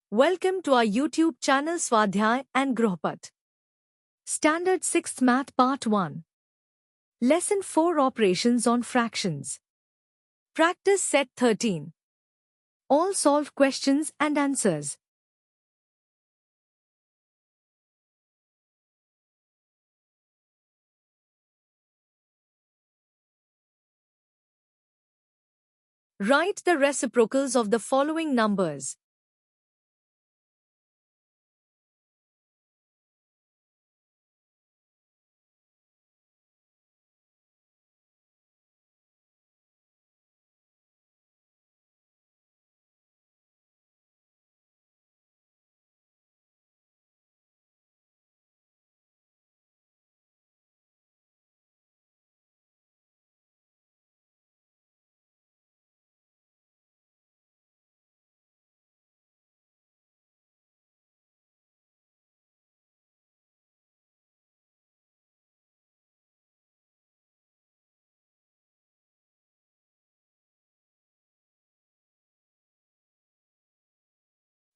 Welcome to our YouTube channel Swadhyay and Grohpat. Standard 6th Math Part 1. Lesson 4 Operations on Fractions. Practice Set 13. All solved questions and answers. Write the reciprocals of the following numbers.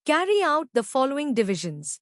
Carry out the following divisions.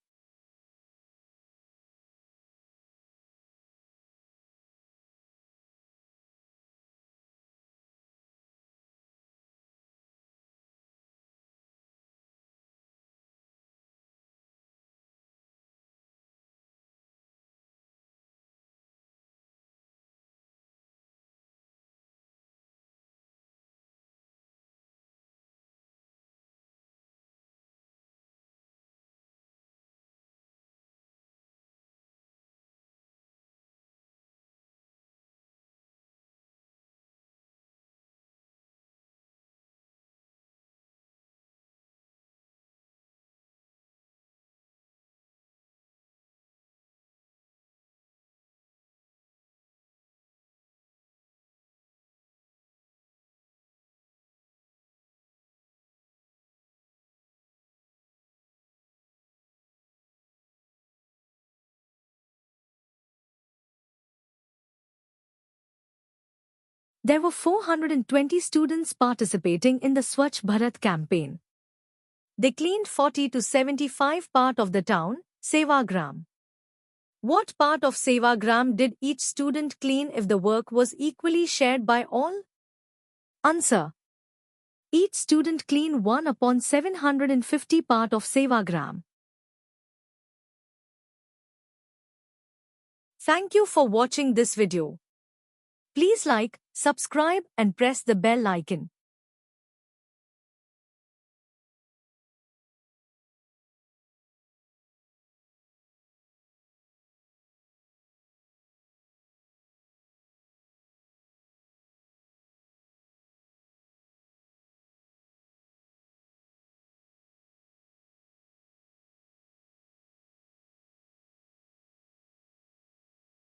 There were 420 students participating in the Swachh Bharat campaign. They cleaned 40 to 75 part of the town, Sevagram. What part of Sevagram did each student clean if the work was equally shared by all? Answer. Each student cleaned 1 upon 750 part of Sevagram. Thank you for watching this video. Please like, subscribe and press the bell icon.